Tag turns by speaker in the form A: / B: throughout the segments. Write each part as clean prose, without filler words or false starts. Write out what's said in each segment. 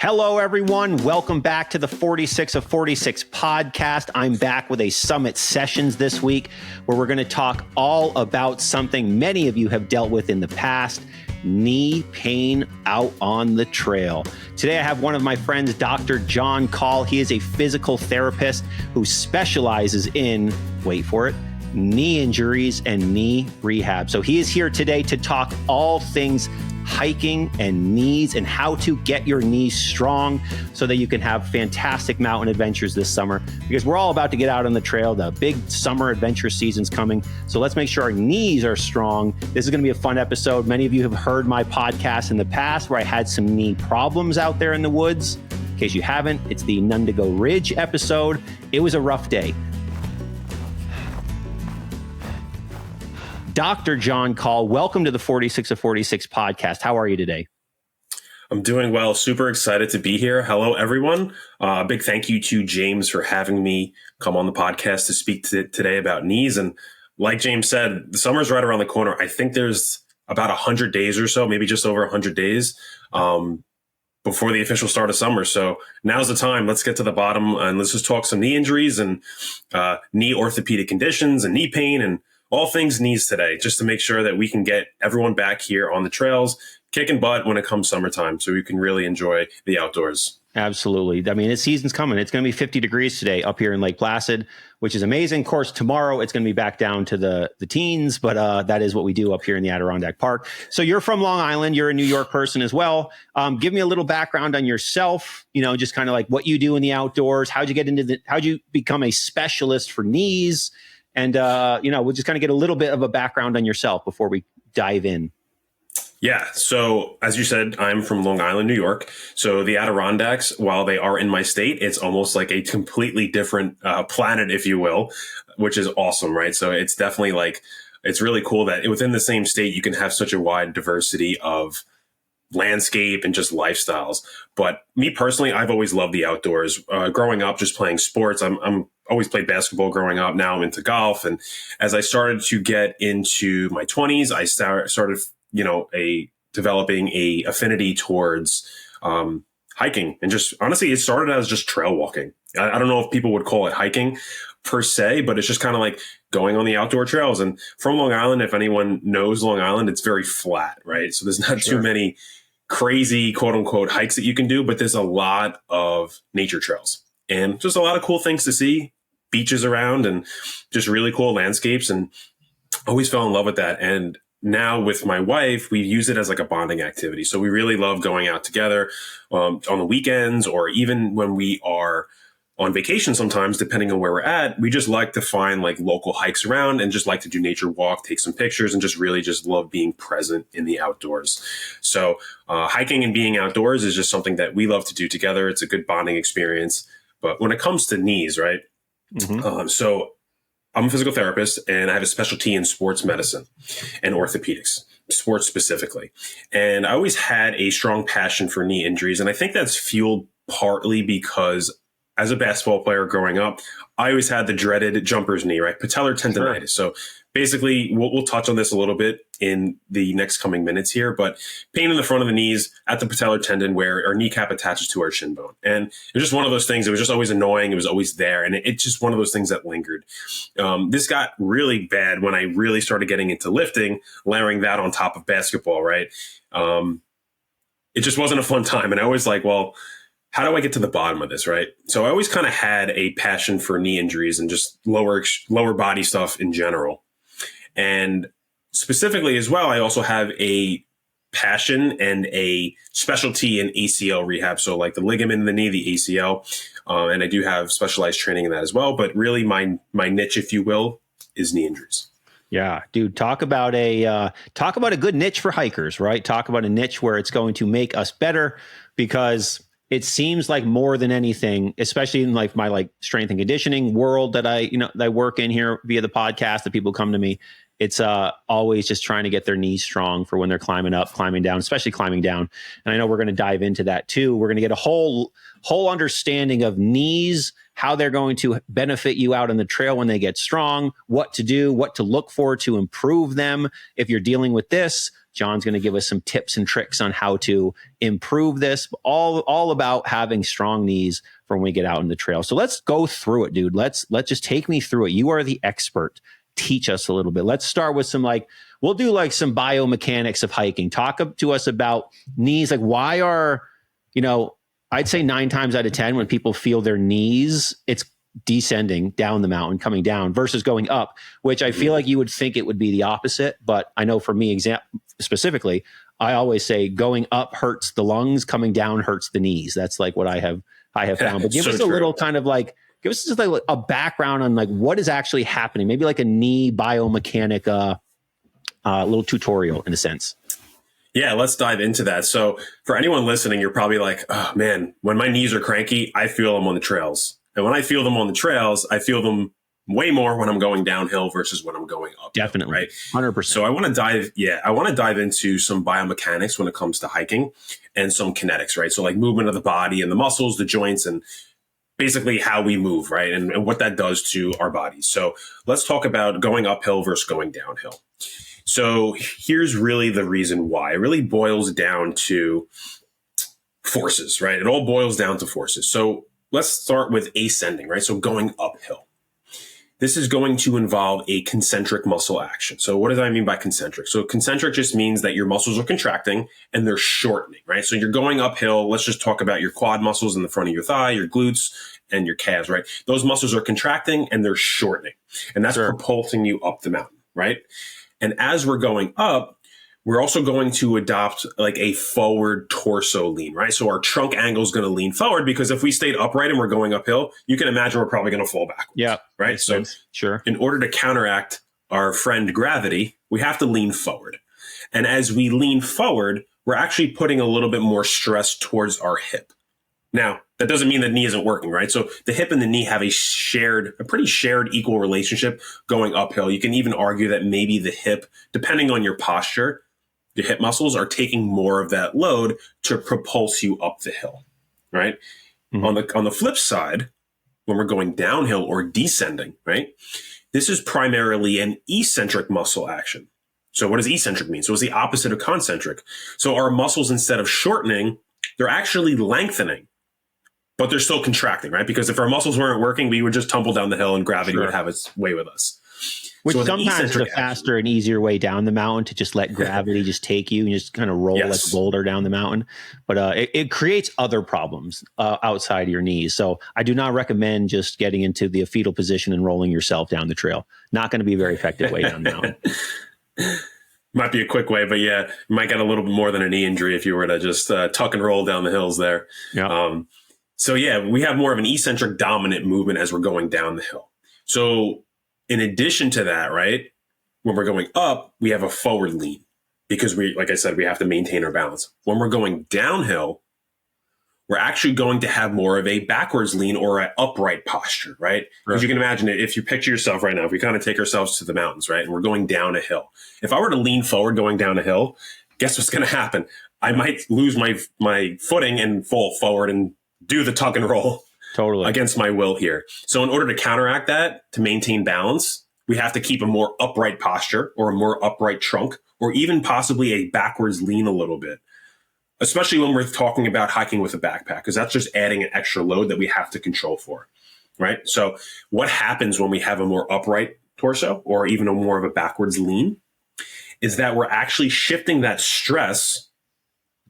A: Hello, everyone. Welcome back to the 46 of 46 podcast. I'm back with a summit sessions this week where we're going to talk all about something many of you have dealt with in the past, knee pain out on the trail. Today, I have one of my friends, Dr. John Kahl. He is a physical therapist who specializes in, wait for it, knee injuries and knee rehab. So he is here today to talk all things hiking and knees and how to get your knees strong so that you can have fantastic mountain adventures this summer, because we're all about to get out on the trail. The big summer adventure season's coming. So let's make sure our knees are strong. This is going to be a fun episode. Many of you have heard my podcast in the past where I had some knee problems out there in the woods. In case you haven't, it's the Nundigo Ridge episode. It was a rough day. Dr. John Kahl, welcome to the 46 of 46 podcast. How are you today?
B: I'm doing well. Super excited to be here. Hello, everyone. Big thank you to James for having me come on the podcast to speak today about knees. And like James said, the summer's right around the corner. I think there's about 100 days or so, maybe just over 100 days before the official start of summer. So now's the time. Let's get to the bottom and let's just talk some knee injuries and knee orthopedic conditions and knee pain and all things knees today, just to make sure that we can get everyone back here on the trails, kicking butt when it comes summertime, so we can really enjoy the outdoors.
A: Absolutely. I mean, the season's coming. It's going to be 50 degrees today up here in Lake Placid, which is amazing. Of course, tomorrow it's going to be back down to the teens, but that is what we do up here in the Adirondack Park. So you're from Long Island. You're a New York person as well. Give me a little background on yourself, just kind of like what you do in the outdoors. How'd you become a specialist for knees? And, we'll just kind of get a little bit of a background on yourself before we dive in.
B: Yeah. So as you said, I'm from Long Island, New York. So the Adirondacks, while they are in my state, it's almost like a completely different planet, if you will, which is awesome, right? So it's definitely it's really cool that within the same state, you can have such a wide diversity of landscape and just lifestyles. But me personally, I've always loved the outdoors. Growing up, just playing sports, I'm always played basketball growing up. Now I'm into golf. And as I started to get into my 20s, I started, developing a affinity towards hiking. And just honestly, it started as just trail walking. I don't know if people would call it hiking per se, but it's just kind of like going on the outdoor trails. And from Long Island, if anyone knows Long Island, it's very flat, right? So there's not too many crazy quote unquote hikes that you can do, but there's a lot of nature trails and just a lot of cool things to see, beaches around and just really cool landscapes. And always fell in love with that. And now with my wife, we use it as like a bonding activity. So we really love going out together on the weekends, or even when we are on vacation sometimes, depending on where we're at. We just like to find like local hikes around and just like to do nature walk, take some pictures, and just really just love being present in the outdoors. So hiking and being outdoors is just something that we love to do together. It's a good bonding experience. But when it comes to knees, right? Mm-hmm. So I'm a physical therapist and I have a specialty in sports medicine and orthopedics, sports specifically. And I always had a strong passion for knee injuries. And I think that's fueled partly because as a basketball player growing up, I always had the dreaded jumper's knee, right? Patellar tendonitis. Sure. So basically, we'll touch on this a little bit in the next coming minutes here, but pain in the front of the knees at the patellar tendon where our kneecap attaches to our shin bone. And it was just one of those things. It was just always annoying. It was always there. And it's just one of those things that lingered. This got really bad when I really started getting into lifting, layering that on top of basketball, right? It just wasn't a fun time. And I was like, well, how do I get to the bottom of this, right? So I always kind of had a passion for knee injuries and just lower body stuff in general. And specifically as well, I also have a passion and a specialty in ACL rehab. So like the ligament in the knee, the ACL, and I do have specialized training in that as well. But really my niche, if you will, is knee injuries.
A: Yeah, dude, talk about a good niche for hikers, right? Talk about a niche where it's going to make us better, because it seems like more than anything, especially in like my strength and conditioning world that I work in here via the podcast, that people come to me. It's always just trying to get their knees strong for when they're climbing up, climbing down, especially climbing down. And I know we're going to dive into that too. We're going to get a whole understanding of knees, how they're going to benefit you out on the trail when they get strong, what to do, what to look for to improve them. If you're dealing with this, John's going to give us some tips and tricks on how to improve this, all about having strong knees for when we get out in the trail. So let's go through it, dude. Let's just take me through it. You are the expert. Teach us a little bit. Let's start with some we'll do some biomechanics of hiking. Talk to us about knees. Like why are, I'd say 9 times out of 10 when people feel their knees, it's descending down the mountain, coming down versus going up, which I feel like you would think it would be the opposite. But I know for me, specifically, I always say going up hurts the lungs, coming down hurts the knees. That's like what I have found. But give us a little kind of give us just a background on what is actually happening. Maybe like a knee biomechanic, little tutorial in a sense.
B: Yeah, let's dive into that. So for anyone listening, you're probably like, oh man, when my knees are cranky, I feel them on the trails. And when I feel them on the trails, I feel them way more when I'm going downhill versus when I'm going up.
A: Definitely.
B: Right.
A: 100%.
B: So I want to dive into some biomechanics when it comes to hiking and some kinetics, right? So like movement of the body and the muscles, the joints, and basically how we move, right? And what that does to our bodies. So let's talk about going uphill versus going downhill. So here's really the reason why. It really boils down to forces, right? It all boils down to forces. So let's start with ascending, right? So going uphill. This is going to involve a concentric muscle action. So what does I mean by concentric? So concentric just means that your muscles are contracting and they're shortening, right? So you're going uphill. Let's just talk about your quad muscles in the front of your thigh, your glutes, and your calves, right? Those muscles are contracting and they're shortening. And that's propulsing you up the mountain, right? And as we're going up, we're also going to adopt a forward torso lean, right? So our trunk angle is going to lean forward because if we stayed upright and we're going uphill, you can imagine we're probably going to fall backwards.
A: Yeah.
B: Right. So
A: sure.
B: In order to counteract our friend gravity, we have to lean forward. And as we lean forward, we're actually putting a little bit more stress towards our hip. Now, that doesn't mean the knee isn't working, right? So the hip and the knee have a pretty shared equal relationship going uphill. You can even argue that maybe the hip, depending on your posture, your hip muscles are taking more of that load to propulse you up the hill, right? Mm-hmm. On the flip side, when we're going downhill or descending, right? This is primarily an eccentric muscle action. So what does eccentric mean? So it's the opposite of concentric. So our muscles, instead of shortening, they're actually lengthening, but they're still contracting, right? Because if our muscles weren't working, we would just tumble down the hill and gravity would have its way with us.
A: Which sometimes is a faster and easier way down the mountain to just let gravity just take you and just kind of roll like a boulder down the mountain. But it creates other problems outside your knees. So I do not recommend just getting into the fetal position and rolling yourself down the trail. Not going to be a very effective way down the mountain.
B: Might be a quick way, but yeah, you might get a little bit more than a knee injury if you were to just tuck and roll down the hills there. Yeah. So yeah, we have more of an eccentric dominant movement as we're going down the hill. So in addition to that, right, when we're going up, we have a forward lean because like I said, we have to maintain our balance. When we're going downhill, we're actually going to have more of a backwards lean or an upright posture, right? Because you can imagine it, if you picture yourself right now, if we kind of take ourselves to the mountains, right, and we're going down a hill. If I were to lean forward going down a hill, guess what's going to happen? I might lose my footing and fall forward and do the tuck and roll against my will here. So in order to counteract that, to maintain balance, we have to keep a more upright posture or a more upright trunk, or even possibly a backwards lean a little bit, especially when we're talking about hiking with a backpack, because that's just adding an extra load that we have to control for, right? So what happens when we have a more upright torso or even a more of a backwards lean is that we're actually shifting that stress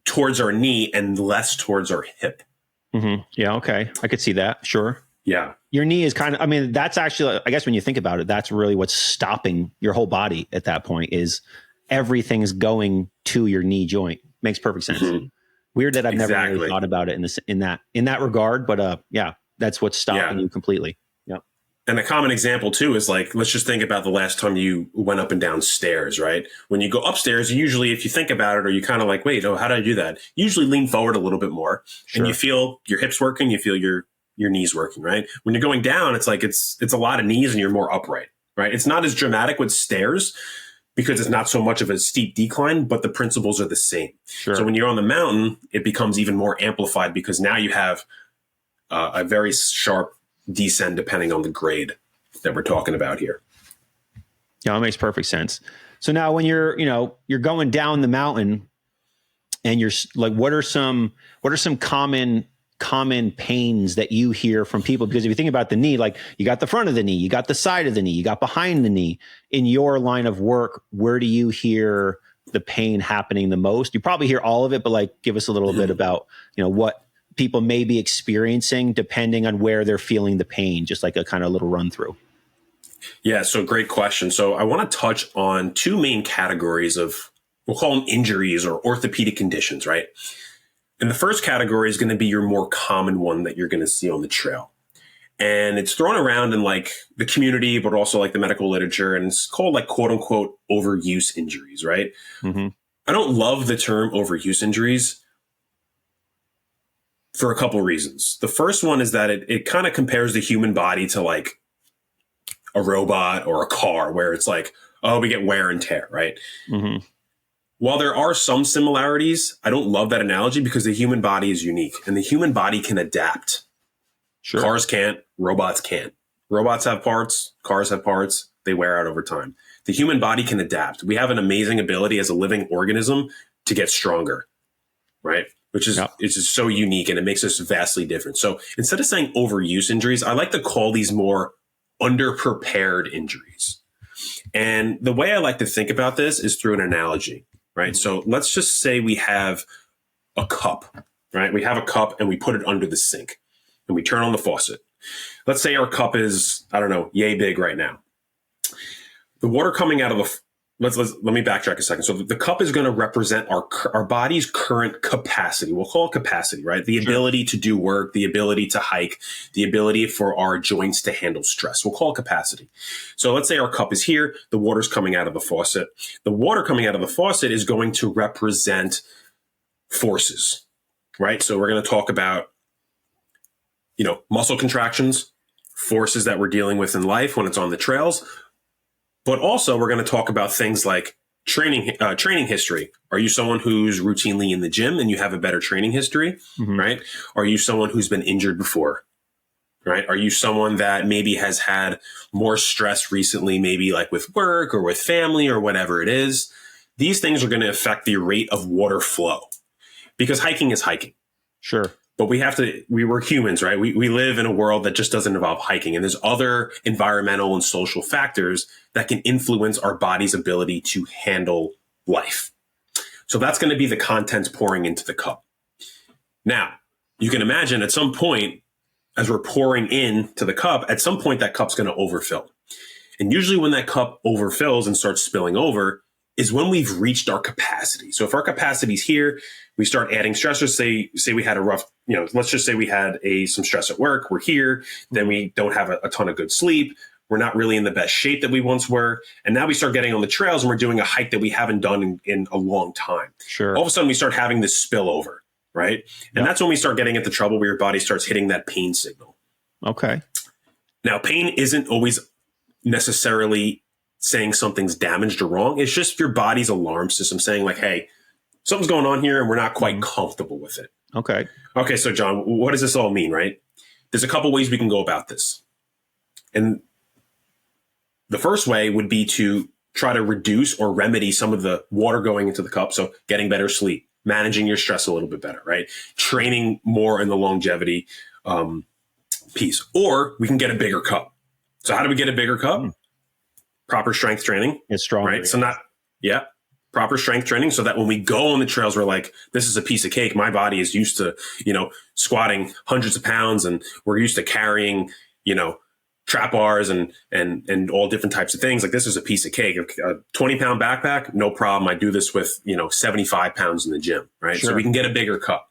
B: towards our knee and less towards our hip.
A: Mm-hmm. Yeah. Okay. I could see that. Sure.
B: Yeah.
A: Your knee is kind of, that's actually, I guess when you think about it, that's really what's stopping your whole body at that point is everything's going to your knee joint. Makes perfect sense. Mm-hmm. Weird that I've never really thought about it in that regard, but yeah, that's what's stopping you completely. Yeah.
B: And a common example too is let's just think about the last time you went up and down stairs, right? When you go upstairs, usually if you think about it, or you kind of wait, how did I do that? You usually lean forward a little bit more and you feel your hips working, you feel your knees working, right? When you're going down, it's it's a lot of knees and you're more upright, right? It's not as dramatic with stairs because it's not so much of a steep decline, but the principles are the same. Sure. So when you're on the mountain, it becomes even more amplified because now you have a very sharp descend depending on the grade that we're talking about here.
A: Yeah, that makes perfect sense. So now when you're going down the mountain and you're like, what are some common pains that you hear from people? Because if you think about the knee, like you got the front of the knee, you got the side of the knee, you got behind the knee. In your line of work, where do you hear the pain happening the most? You probably hear all of it, but like give us a little bit about, what people may be experiencing depending on where they're feeling the pain, just like a kind of little run through.
B: Yeah, so great question. So I want to touch on two main categories of, we'll call them injuries or orthopedic conditions, right? And the first category is going to be your more common one that you're going to see on the trail. And it's thrown around in like the community, but also like the medical literature. And it's called like quote unquote overuse injuries, right? Mm-hmm. I don't love the term overuse injuries for a couple reasons. The first one is that it kind of compares the human body to like a robot or a car, where it's like, oh, we get wear and tear, right? Mm-hmm. While there are some similarities, I don't love that analogy because the human body is unique and the human body can adapt. Sure. Cars can't, robots can't. Robots have parts, cars have parts, they wear out over time. The human body can adapt. We have an amazing ability as a living organism to get stronger, right? Which is, it's just so unique and it makes us vastly different. So instead of saying overuse injuries, I like to call these more underprepared injuries. And the way I like to think about this is through an analogy, right? So let's just say we have a cup, right? We have a cup and we put it under the sink and we turn on the faucet. Let's say our cup is, I don't know, yay big right now. The water coming out of the, let me backtrack a second. So the cup is going to represent our body's current capacity. We'll call it capacity, right? The ability to do work, the ability to hike, the ability for our joints to handle stress. We'll call it capacity. So let's say our cup is here. The water's coming out of the faucet. The water coming out of the faucet is going to represent forces, right? So we're going to talk about, muscle contractions, forces that we're dealing with in life when it's on the trails. But also, we're going to talk about things like training history. Are you someone who's routinely in the gym and you have a better training history, right? Are you someone who's been injured before, right? Are you someone that maybe has had more stress recently, maybe like with work or with family or whatever it is? These things are going to affect the rate of water flow because hiking is hiking.
A: Sure.
B: But we were humans, right? We live in a world that just doesn't involve hiking. And there's other environmental and social factors that can influence our body's ability to handle life. So that's going to be the contents pouring into the cup. Now, you can imagine at some point, as we're pouring into the cup, at some point that cup's going to overfill. And usually when that cup overfills and starts spilling over is when we've reached our capacity. So if our capacity is here, we start adding stressors. Say we had a rough, let's just say we had some stress at work. We're here. Then we don't have a ton of good sleep. We're not really in the best shape that we once were. And now we start getting on the trails and we're doing a hike that we haven't done in a long time.
A: Sure.
B: All of a sudden we start having this spillover, right? And that's when we start getting into trouble where your body starts hitting that pain signal.
A: Okay.
B: Now, pain isn't always necessarily saying something's damaged or wrong. It's just your body's alarm system saying like, hey, something's going on here and we're not quite comfortable with it.
A: Okay.
B: Okay. So John, what does this all mean, right? There's a couple ways we can go about this. And the first way would be to try to reduce or remedy some of the water going into the cup. So getting better sleep, managing your stress a little bit better, right? Training more in the longevity piece. Or we can get a bigger cup. So how do we get a bigger cup? Proper strength training.
A: It's strong.
B: Right. So proper strength training so that when we go on the trails, we're like, this is a piece of cake. My body is used to, squatting hundreds of pounds and we're used to carrying, trap bars and all different types of things. Like this is a piece of cake. A 20-pound backpack, no problem. I do this with, 75 pounds in the gym, right? Sure. So we can get a bigger cup.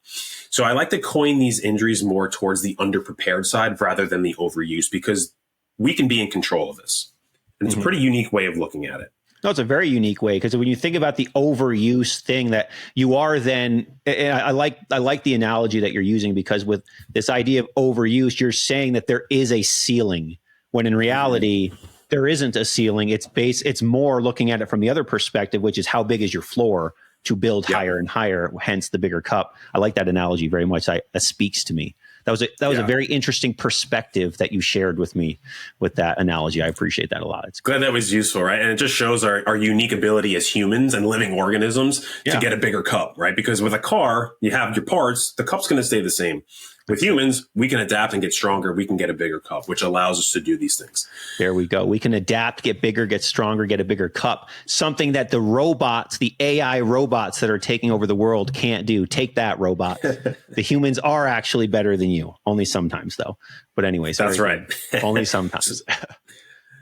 B: So I like to coin these injuries more towards the underprepared side rather than the overuse because we can be in control of this. And it's a pretty unique way of looking at it.
A: No, it's a very unique way because when you think about the overuse thing that you are then, and I like the analogy that you're using because with this idea of overuse, you're saying that there is a ceiling when in reality, there isn't a ceiling. It's more looking at it from the other perspective, which is how big is your floor to build higher and higher, hence the bigger cup. I like that analogy very much. That speaks to me. That was a very interesting perspective that you shared with me with that analogy. I appreciate that a lot. It's
B: glad that was useful, right? And it just shows our unique ability as humans and living organisms to get a bigger cup, right? Because with a car, you have your parts, the cup's going to stay the same. With humans, we can adapt and get stronger. We can get a bigger cup, which allows us to do these things.
A: There we go. We can adapt, get bigger, get stronger, get a bigger cup. Something that the robots, the AI robots that are taking over the world can't do. Take that, robots. The humans are actually better than you. Only sometimes, though. But anyways.
B: That's right.
A: Only sometimes.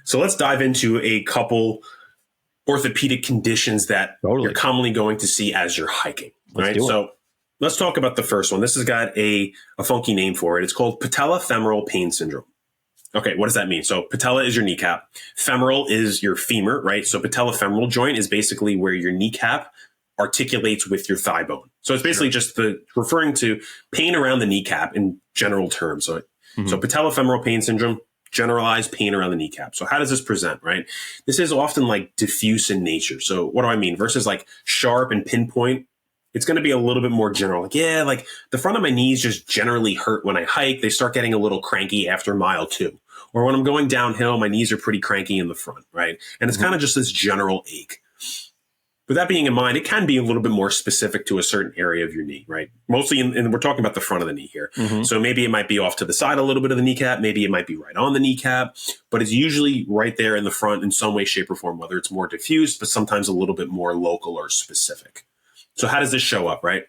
B: So let's dive into a couple orthopedic conditions that you're commonly going to see as you're hiking. Right. So let's talk about the first one. This has got a funky name for it. It's called patellofemoral pain syndrome. Okay, what does that mean? So patella is your kneecap. Femoral is your femur, right? So patellofemoral joint is basically where your kneecap articulates with your thigh bone. So it's basically just referring to pain around the kneecap in general terms. So, so patellofemoral pain syndrome, generalized pain around the kneecap. So how does this present, right? This is often like diffuse in nature. So what do I mean? Versus like sharp and pinpoint, it's going to be a little bit more general. Like the front of my knees just generally hurt when I hike. They start getting a little cranky after mile 2. Or when I'm going downhill, my knees are pretty cranky in the front, right? And it's kind of just this general ache. With that being in mind, it can be a little bit more specific to a certain area of your knee, right? Mostly, and we're talking about the front of the knee here. So maybe it might be off to the side a little bit of the kneecap. Maybe it might be right on the kneecap, but it's usually right there in the front in some way, shape, or form, whether it's more diffuse, but sometimes a little bit more local or specific. So how does this show up, right?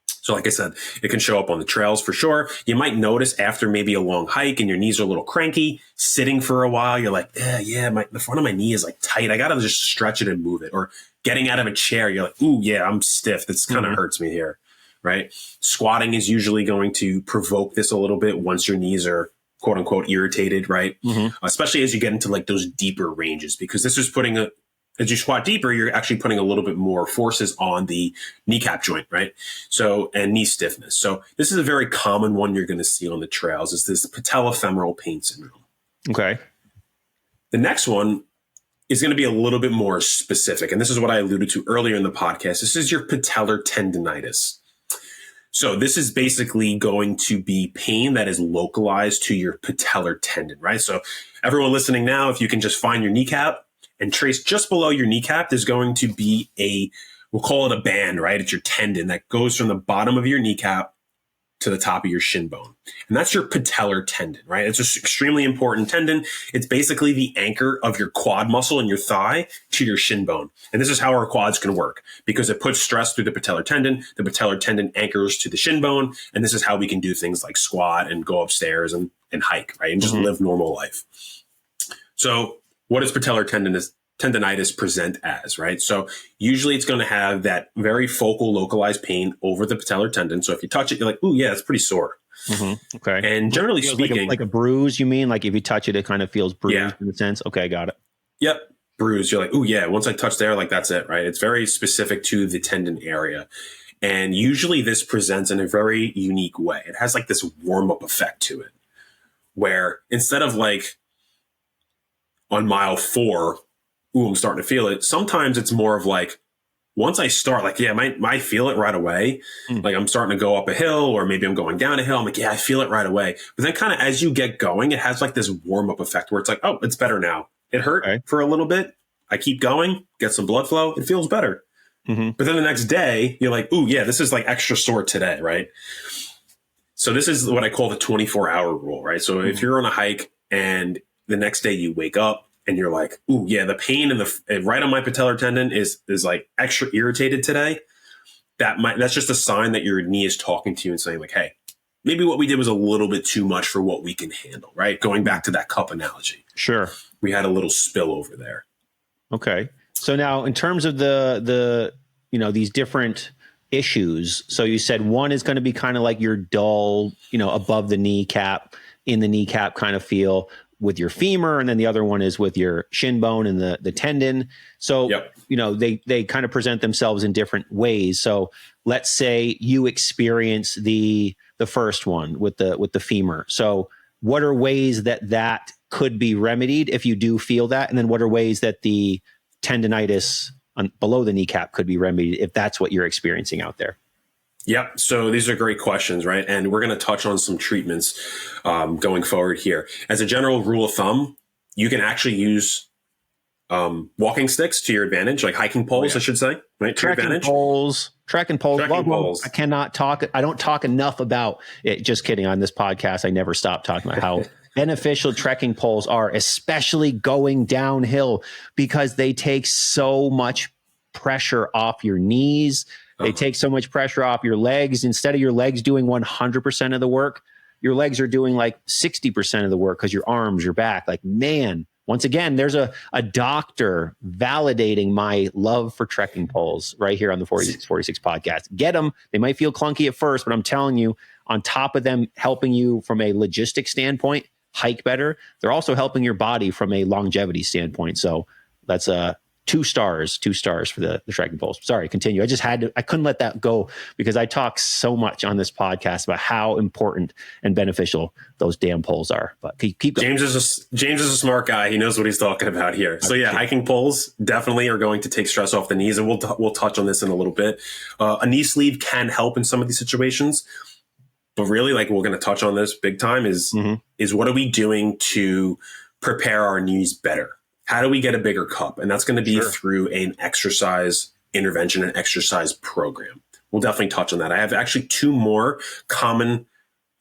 B: So like I said, it can show up on the trails for sure. You might notice after maybe a long hike and your knees are a little cranky, sitting for a while, you're like, the front of my knee is like tight. I got to just stretch it and move it. Or getting out of a chair, you're like, ooh, yeah, I'm stiff. This kind of hurts me here, right? Squatting is usually going to provoke this a little bit once your knees are quote unquote irritated, right? Especially as you get into like those deeper ranges, because this is as you squat deeper, you're actually putting a little bit more forces on the kneecap joint, right? So, and knee stiffness. So this is a very common one you're going to see on the trails, is this patellofemoral pain syndrome.
A: Okay.
B: The next one is going to be a little bit more specific. And this is what I alluded to earlier in the podcast. This is your patellar tendonitis. So this is basically going to be pain that is localized to your patellar tendon, right? So everyone listening now, if you can just find your kneecap and trace just below your kneecap, there's going to be we'll call it a band, right? It's your tendon that goes from the bottom of your kneecap to the top of your shin bone. And that's your patellar tendon, right? It's an extremely important tendon. It's basically the anchor of your quad muscle in your thigh to your shin bone. And this is how our quads can work, because it puts stress through the patellar tendon. The patellar tendon anchors to the shin bone. And this is how we can do things like squat and go upstairs and hike, right? And just live normal life. So what does patellar tendonitis present as, right? So usually it's going to have that very focal, localized pain over the patellar tendon. So if you touch it, you're like, ooh, yeah, it's pretty sore.
A: Okay.
B: And generally speaking,
A: like a bruise, you mean? Like if you touch it, it kind of feels bruised in a sense. Okay, got it.
B: Yep. Bruise. You're like, ooh, yeah, once I touch there, like that's it, right? It's very specific to the tendon area. And usually this presents in a very unique way. It has like this warm-up effect to it, where instead of like on mile 4, ooh, I'm starting to feel it. Sometimes it's more of like, once I start, like, yeah, I feel it right away. Like I'm starting to go up a hill, or maybe I'm going down a hill. I'm like, yeah, I feel it right away. But then kind of as you get going, it has like this warm up effect where it's like, oh, it's better now. It hurt for a little bit. I keep going, get some blood flow. It feels better. But then the next day you're like, ooh, yeah, this is like extra sore today. Right. So this is what I call the 24-hour rule, right? So if you're on a hike and the next day you wake up and you're like, ooh, yeah, the pain in right on my patellar tendon is like extra irritated today. That's just a sign that your knee is talking to you and saying like, hey, maybe what we did was a little bit too much for what we can handle, right? Going back to that cup analogy.
A: Sure.
B: We had a little spill over there.
A: Okay. So now in terms of the these different issues, so you said one is going to be kind of like your dull, above the kneecap, in the kneecap kind of feel with your femur, and then the other one is with your shin bone and the tendon. So, they kind of present themselves in different ways. So let's say you experience the first one with the femur. So what are ways that could be remedied if you do feel that? And then what are ways that the tendonitis below the kneecap could be remedied if that's what you're experiencing out there?
B: Yep. So these are great questions, right? And we're going to touch on some treatments going forward here. As a general rule of thumb, you can actually use walking sticks to your advantage, like hiking poles, I should say, right? To your advantage.
A: Trekking poles. I don't talk enough about it. Just kidding. On this podcast, I never stop talking about how beneficial trekking poles are, especially going downhill, because they take so much pressure off your knees. They take so much pressure off your legs. Instead of your legs doing 100% of the work, your legs are doing like 60% of the work because your arms, your back, like, man, once again, there's a doctor validating my love for trekking poles right here on the 46 podcast. Get them. They might feel clunky at first, but I'm telling you, on top of them helping you from a logistic standpoint, hike better, they're also helping your body from a longevity standpoint. So that's two stars for the trekking poles. Sorry, continue. I couldn't let that go because I talk so much on this podcast about how important and beneficial those damn poles are. But keep going.
B: James is a smart guy. He knows what he's talking about here. So yeah, hiking poles definitely are going to take stress off the knees, and we'll touch on this in a little bit. A knee sleeve can help in some of these situations, but really, like, we're going to touch on this big time is what are we doing to prepare our knees better? How do we get a bigger cup? And that's going to be through an exercise intervention and exercise program. We'll definitely touch on that. I have actually two more common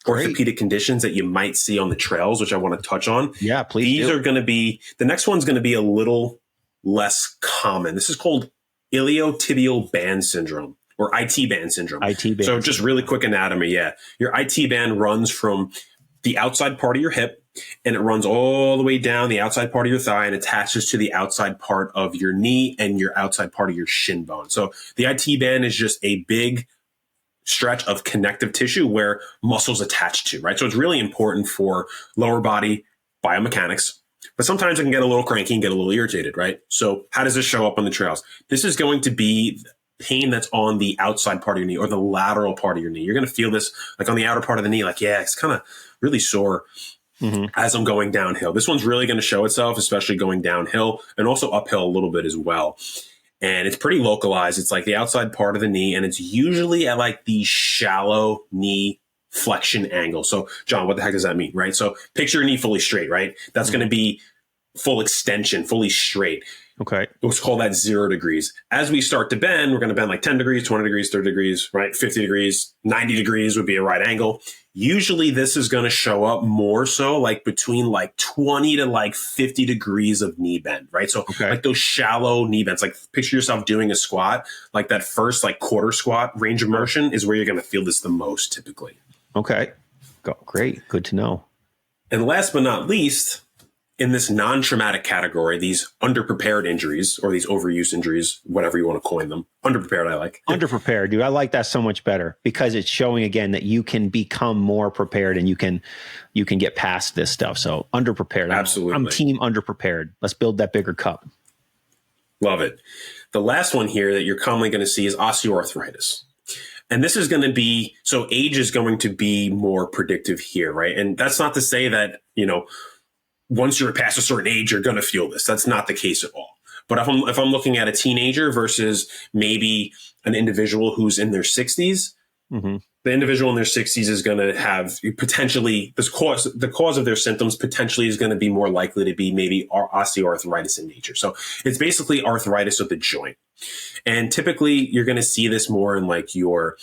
B: orthopedic conditions that you might see on the trails, which I want to touch on.
A: Yeah, please.
B: These are going to be, the next one's going to be a little less common. This is called iliotibial band syndrome, or IT band syndrome. So just really quick anatomy. Yeah. Your IT band runs from the outside part of your hip, and it runs all the way down the outside part of your thigh and attaches to the outside part of your knee and your outside part of your shin bone. So the IT band is just a big stretch of connective tissue where muscles attach to, right? So it's really important for lower body biomechanics, but sometimes it can get a little cranky and get a little irritated, right? So how does this show up on the trails? This is going to be pain that's on the outside part of your knee or the lateral part of your knee. You're going to feel this like on the outer part of the knee, like, yeah, it's kind of really sore. As I'm going downhill. This one's really going to show itself, especially going downhill and also uphill a little bit as well. And it's pretty localized. It's like the outside part of the knee, and it's usually at like the shallow knee flexion angle. So, John, what the heck does that mean, right? So picture your knee fully straight, right? That's going to be full extension, fully straight.
A: Okay.
B: Let's call that 0 degrees. As we start to bend, we're going to bend like 10 degrees, 20 degrees, 30 degrees, right? 50 degrees, 90 degrees would be a right angle. Usually this is going to show up more so like between like 20 to like 50 degrees of knee bend, right? So like those shallow knee bends, like picture yourself doing a squat, like that first like quarter squat range of motion is where you're going to feel this the most typically.
A: Okay. Great. Good to know.
B: And last but not least, in this non-traumatic category, these underprepared injuries or these overuse injuries, whatever you want to coin them. Underprepared, I like.
A: Underprepared, dude. I like that so much better because it's showing again that you can become more prepared and you can get past this stuff. So underprepared.
B: Absolutely.
A: I'm team underprepared. Let's build that bigger cup.
B: Love it. The last one here that you're commonly going to see is osteoarthritis. And this is going to be, so age is going to be more predictive here, right? And that's not to say that, once you're past a certain age, you're going to feel this. That's not the case at all. But if I'm looking at a teenager versus maybe an individual who's in their 60s, the individual in their 60s is going to have potentially the cause of their symptoms potentially is going to be more likely to be maybe osteoarthritis in nature. So it's basically arthritis of the joint. And typically you're going to see this more in like your,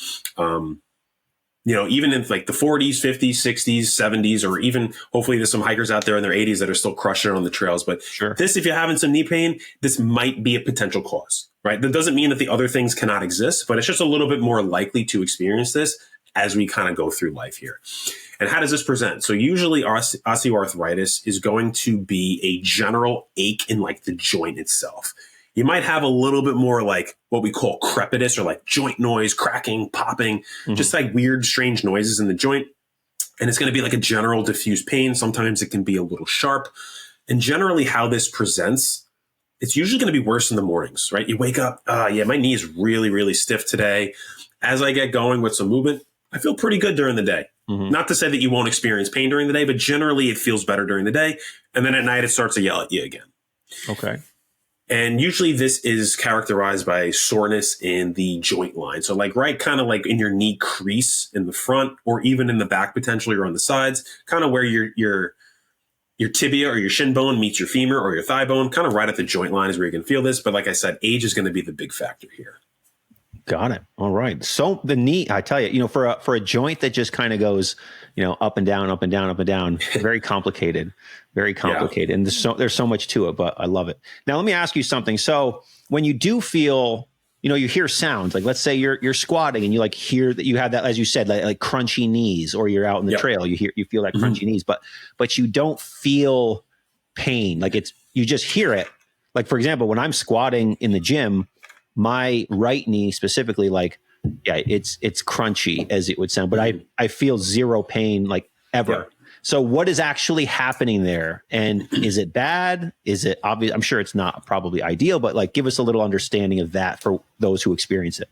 B: even in like the 40s, 50s, 60s, 70s, or even hopefully there's some hikers out there in their 80s that are still crushing it on the trails. But this, if you're having some knee pain, this might be a potential cause, right? That doesn't mean that the other things cannot exist, but it's just a little bit more likely to experience this as we kind of go through life here. And how does this present? So usually osteoarthritis is going to be a general ache in like the joint itself. You might have a little bit more like what we call crepitus or like joint noise, cracking, popping, just like weird, strange noises in the joint. And it's going to be like a general diffuse pain. Sometimes it can be a little sharp. And generally how this presents, it's usually going to be worse in the mornings, right? You wake up, my knee is really, really stiff today. As I get going with some movement, I feel pretty good during the day. Not to say that you won't experience pain during the day, but generally it feels better during the day. And then at night, it starts to yell at you again.
A: Okay.
B: And usually this is characterized by soreness in the joint line. So like right kind of like in your knee crease in the front or even in the back potentially or on the sides, kind of where your tibia or your shin bone meets your femur or your thigh bone, kind of right at the joint line is where you can feel this. But like I said, age is going to be the big factor here.
A: Got it. All right. So the knee, I tell you, for a joint that just kind of goes, up and down, up and down, up and down, very complicated, very complicated. Yeah. And there's so much to it, but I love it. Now, let me ask you something. So when you do feel, you hear sounds, like let's say you're squatting and you like hear that you have that, as you said, like crunchy knees, or you're out in the trail, you feel that crunchy knees, but you don't feel pain. Like you just hear it. Like, for example, when I'm squatting in the gym, my right knee specifically, like, it's crunchy, as it would sound, but I feel zero pain, like, ever. Yeah. So what is actually happening there? And is it bad? Is it obvious? I'm sure it's not probably ideal, but like, give us a little understanding of that for those who experience it.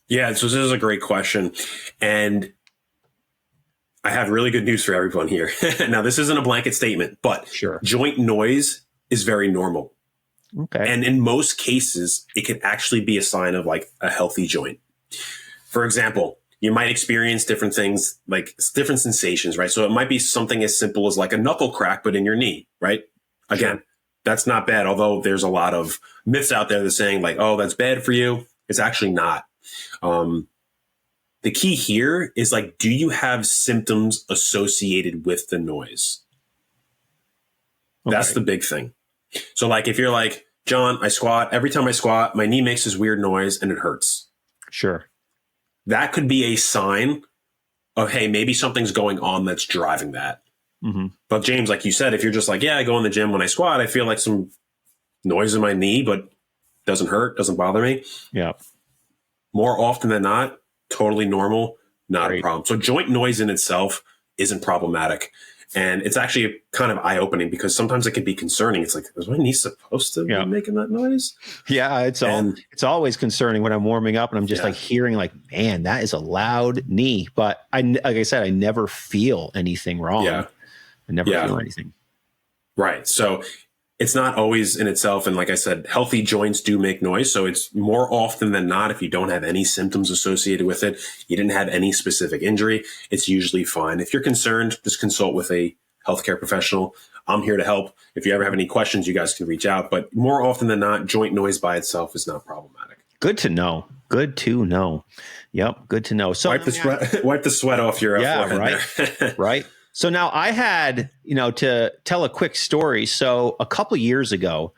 B: Yeah. So this is a great question. And I have really good news for everyone here. Now, this isn't a blanket statement, but joint noise is very normal.
A: Okay.
B: And in most cases, it can actually be a sign of like a healthy joint. For example, you might experience different things, like different sensations, right? So it might be something as simple as like a knuckle crack, but in your knee, right? Again, that's not bad. Although there's a lot of myths out there that are saying like, oh, that's bad for you. It's actually not. The key here is like, do you have symptoms associated with the noise? Okay. That's the big thing. So like, if you're like, John, I squat, every time I squat, my knee makes this weird noise and it hurts.
A: Sure.
B: That could be a sign of, hey, maybe something's going on that's driving that. Mm-hmm. But James, like you said, if you're just like, yeah, I go in the gym when I squat, I feel like some noise in my knee, but doesn't hurt, doesn't bother me.
A: Yeah.
B: More often than not, totally normal, not a problem. So joint noise in itself isn't problematic. And it's actually kind of eye-opening because sometimes it can be concerning. It's like, is my knee supposed to be making that noise?
A: Yeah, it's always concerning when I'm warming up and I'm just like hearing like, man, that is a loud knee. But like I said, I never feel anything wrong.
B: Yeah.
A: I never feel anything.
B: Right. So it's not always in itself. And like I said, healthy joints do make noise. So it's more often than not, if you don't have any symptoms associated with it, you didn't have any specific injury, it's usually fine. If you're concerned, just consult with a healthcare professional. I'm here to help. If you ever have any questions, you guys can reach out. But more often than not, joint noise by itself is not problematic.
A: Good to know. Good to know. Yep. Good to know. So
B: wipe the sweat off your forehead.
A: Right. Right. So now I had, to tell a quick story. So a couple of years ago,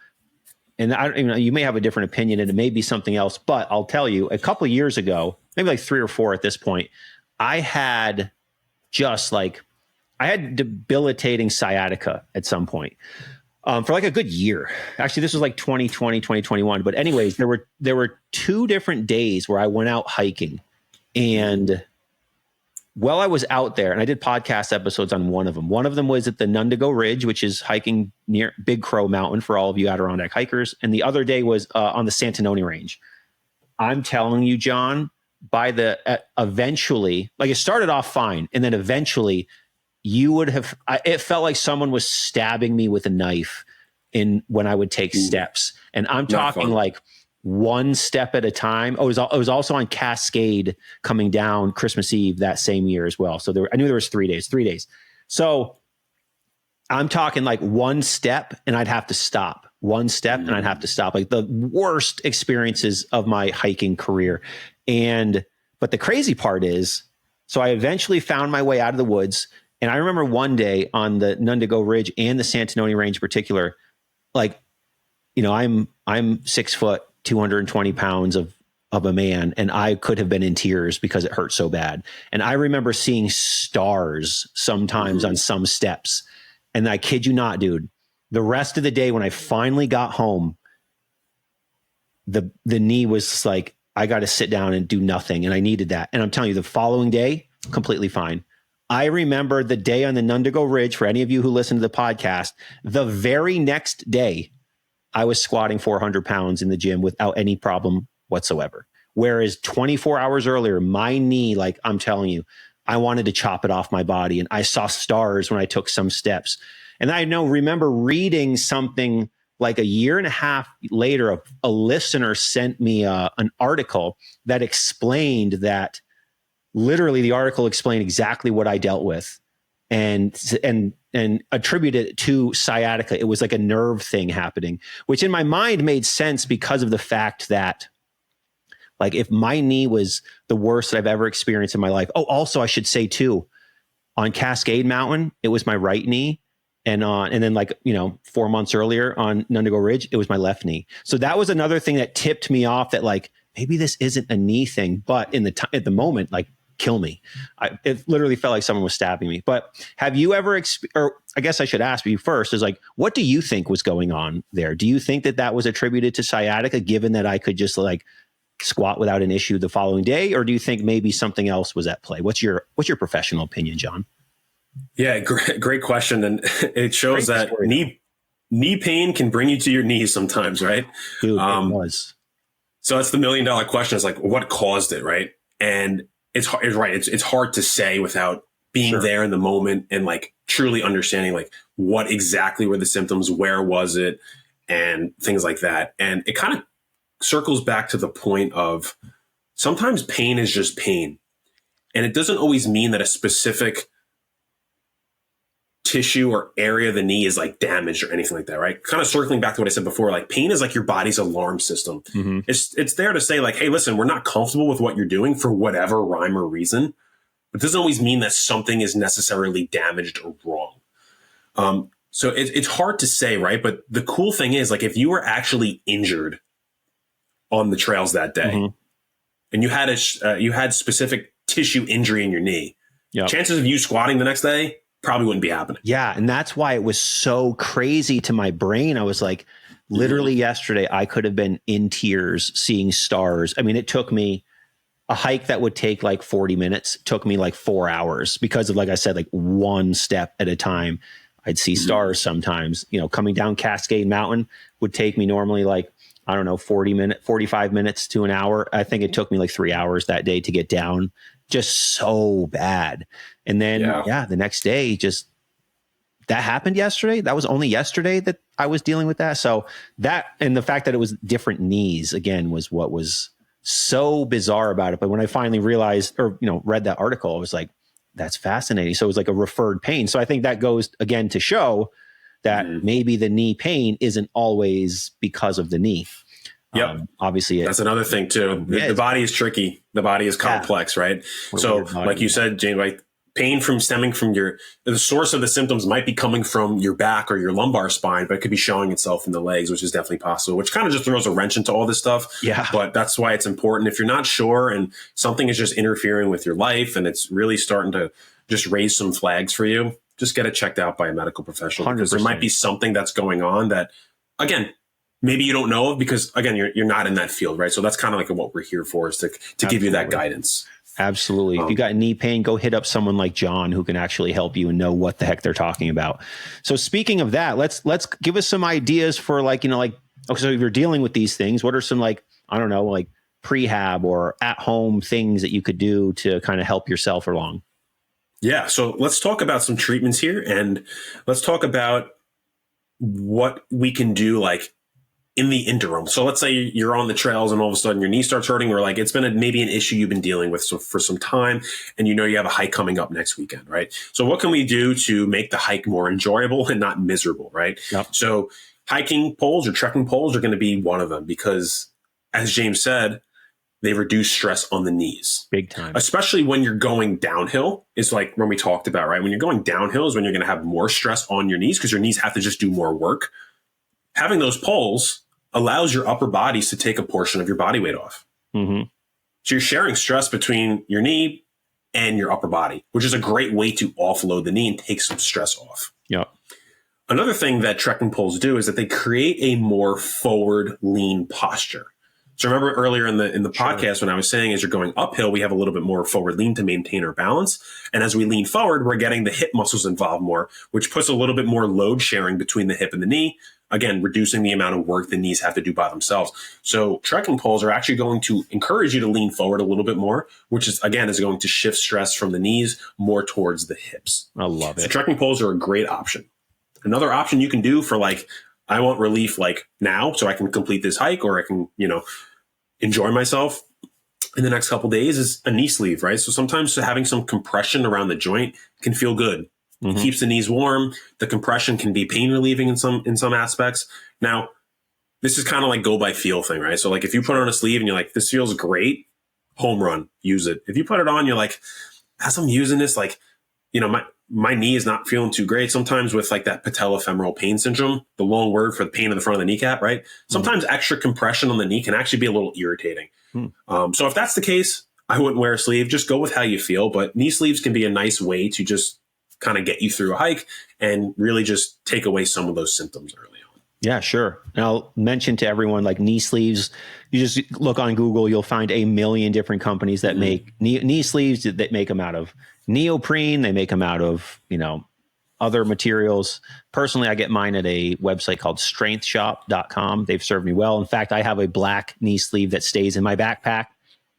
A: and you may have a different opinion and it may be something else, but I'll tell you, a couple of years ago, maybe like 3 or 4 at this point, I had debilitating sciatica at some point for like a good year. Actually, this was like 2020, 2021. But anyways, there were 2 different days where I went out hiking, and while I was out there, and I did podcast episodes on one of them. One of them was at the Nundigo Ridge, which is hiking near Big Crow Mountain for all of you Adirondack hikers. And the other day was on the Santanoni Range. I'm telling you, John, eventually, like it started off fine. And then eventually it felt like someone was stabbing me with a knife when I would take steps. And I'm talking like one step at a time. Oh, it was also on Cascade coming down Christmas Eve that same year as well. So I knew there was 3 days. So I'm talking like one step and I'd have to stop. One step and I'd have to stop. Like the worst experiences of my hiking career. But the crazy part is, so I eventually found my way out of the woods. And I remember one day on the Nundigo Ridge and the Santanoni Range in particular, like, I'm 6 foot, 220 pounds of a man, and I could have been in tears because it hurt so bad. And I remember seeing stars sometimes on some steps. And I kid you not, dude, the rest of the day when I finally got home, the knee was like, I got to sit down and do nothing. And I needed that. And I'm telling you, the following day, completely fine. I remember the day on the Nundigo Ridge, for any of you who listen to the podcast, the very next day, I was squatting 400 pounds in the gym without any problem whatsoever. Whereas 24 hours earlier, my knee, like I'm telling you, I wanted to chop it off my body. And I saw stars when I took some steps. And I remember reading something like a year and a half later, a listener sent me an article that explained that. Literally, the article explained exactly what I dealt with, and attributed it to sciatica. It was like a nerve thing happening, which in my mind made sense because of the fact that, like, if my knee was the worst that I've ever experienced in my life. Oh, also I should say too, on Cascade Mountain, it was my right knee. And then, like, 4 months earlier on Nundigo Ridge, it was my left knee. So that was another thing that tipped me off that, like, maybe this isn't a knee thing, but at the moment, like, kill me. It literally felt like someone was stabbing me. But have you ever, or I guess I should ask you first, is like, what do you think was going on there? Do you think that was attributed to sciatica, given that I could just like squat without an issue the following day? Or do you think maybe something else was at play? What's your professional opinion, John?
B: Yeah, great question. And it shows that knee pain can bring you to your knees sometimes, right?
A: Dude, it was.
B: So that's the $1 million question. Is like, what caused it, right? And it's hard to say without being there in the moment and like truly understanding like what exactly were the symptoms, where was it, and things like that. And it kind of circles back to the point of sometimes pain is just pain. And it doesn't always mean that a specific tissue or area of the knee is like damaged or anything like that, right? Kind of circling back to what I said before, like pain is like your body's alarm system. Mm-hmm. It's there to say like, hey, listen, we're not comfortable with what you're doing for whatever rhyme or reason. It doesn't always mean that something is necessarily damaged or wrong. So it's hard to say, right? But the cool thing is, like, if you were actually injured on the trails that day, mm-hmm. and you had specific tissue injury in your knee, chances of you squatting the next day probably wouldn't be happening.
A: Yeah. And that's why it was so crazy to my brain. I was like, literally yesterday, I could have been in tears seeing stars. I mean, it took me a hike that would take like 40 minutes, took me like 4 hours because of, like I said, like one step at a time. I'd see stars sometimes, coming down Cascade Mountain would take me normally like, I don't know, 45 minutes to an hour. I think it took me like 3 hours that day to get down, just so bad. And then, the next day, just that happened yesterday. That was only yesterday that I was dealing with that. So that, and the fact that it was different knees again, was what was so bizarre about it. But when I finally realized, or, read that article, I was like, that's fascinating. So it was like a referred pain. So I think that goes again to show that maybe the knee pain isn't always because of the knee.
B: Yep.
A: Obviously,
B: that's another thing too. The body is tricky. The body is complex, right? So like you said, James, like pain stemming from the source of the symptoms might be coming from your back or your lumbar spine, but it could be showing itself in the legs, which is definitely possible, which kind of just throws a wrench into all this stuff.
A: Yeah.
B: But that's why it's important. If you're not sure and something is just interfering with your life and it's really starting to just raise some flags for you, just get it checked out by a medical professional 100%. Because there might be something that's going on that, again, maybe you don't know of because, again, you're not in that field, right? So that's kind of like what we're here for, is to give you that guidance.
A: Absolutely. If you got knee pain, go hit up someone like John who can actually help you and know what the heck they're talking about. So speaking of that, let's give us some ideas for so if you're dealing with these things, what are some prehab or at home things that you could do to kind of help yourself along?
B: Yeah. So let's talk about some treatments here, and let's talk about what we can do in the interim. So let's say you're on the trails and all of a sudden your knee starts hurting, or it's been maybe an issue you've been dealing with for some time, and you have a hike coming up next weekend, right? So what can we do to make the hike more enjoyable and not miserable, right?
A: Yep.
B: So hiking poles or trekking poles are going to be one of them because, as James said, they reduce stress on the knees.
A: Big time.
B: Especially when you're going downhill, is like when we talked about, right? When you're going downhill is when you're going to have more stress on your knees because your knees have to just do more work. Having those poles allows your upper bodies to take a portion of your body weight off. Mm-hmm. So you're sharing stress between your knee and your upper body, which is a great way to offload the knee and take some stress off.
A: Yeah.
B: Another thing that trekking poles do is that they create a more forward lean posture. So remember earlier in the podcast when I was saying as you're going uphill, we have a little bit more forward lean to maintain our balance. And as we lean forward, we're getting the hip muscles involved more, which puts a little bit more load sharing between the hip and the knee. Again, reducing the amount of work the knees have to do by themselves. So trekking poles are actually going to encourage you to lean forward a little bit more, which is going to shift stress from the knees more towards the hips.
A: I love it.
B: So trekking poles are a great option. Another option you can do for I want relief like now so I can complete this hike or I can, enjoy myself in the next couple of days is a knee sleeve, right? So sometimes having some compression around the joint can feel good. It keeps the knees warm. The compression can be pain relieving in some aspects. Now, this is kind of like go by feel thing, right? So like if you put on a sleeve and you're like, this feels great, home run, use it. If you put it on, you're like, as I'm using this, like, my knee is not feeling too great. Sometimes with like that patellofemoral pain syndrome, the long word for the pain in the front of the kneecap, right? Sometimes extra compression on the knee can actually be a little irritating. So if that's the case, I wouldn't wear a sleeve. Just go with how you feel. But knee sleeves can be a nice way to just kind of get you through a hike and really just take away some of those symptoms early on.
A: Yeah, sure. And I'll mention to everyone, like knee sleeves, you just look on Google, you'll find a million different companies that make knee sleeves that make them out of neoprene. They make them out of, other materials. Personally, I get mine at a website called strengthshop.com. They've served me well. In fact, I have a black knee sleeve that stays in my backpack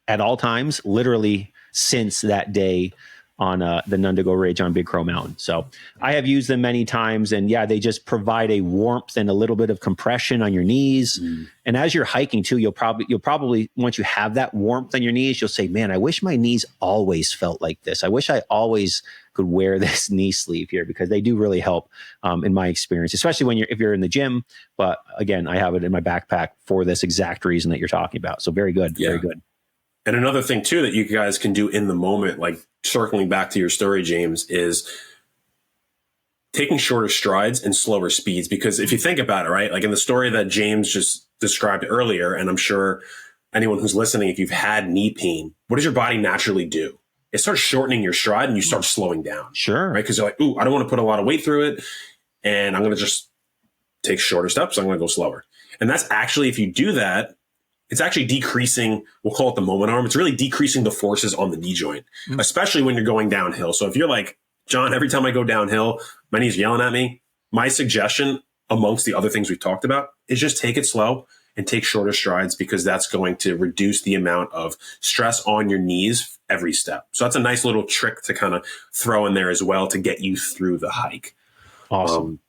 A: at all times, literally since that day on the Nundago Ridge on Big Crow Mountain. So I have used them many times, and yeah, they just provide a warmth and a little bit of compression on your knees. And as you're hiking too, you'll probably once you have that warmth on your knees, you'll say, man, I wish my knees always felt like this. I wish I always could wear this knee sleeve here, because they do really help in my experience, especially if you're in the gym. But again, I have it in my backpack for this exact reason that you're talking about. So very good. Very good.
B: And another thing too that you guys can do in the moment, like circling back to your story, James, is taking shorter strides and slower speeds. Because if you think about it, right, like in the story that James just described earlier, and I'm sure anyone who's listening, if you've had knee pain, what does your body naturally do? It starts shortening your stride and you start slowing down.
A: Sure.
B: Right? Because you're like, ooh, I don't want to put a lot of weight through it, and I'm going to just take shorter steps. I'm going to go slower. And that's actually, if you do that, it's actually decreasing, we'll call it the moment arm. It's really decreasing the forces on the knee joint, especially when you're going downhill. So if you're like, John, every time I go downhill, my knee's yelling at me, my suggestion, amongst the other things we talked about, is just take it slow and take shorter strides, because that's going to reduce the amount of stress on your knees every step. So that's a nice little trick to kind of throw in there as well to get you through the hike.
A: Awesome.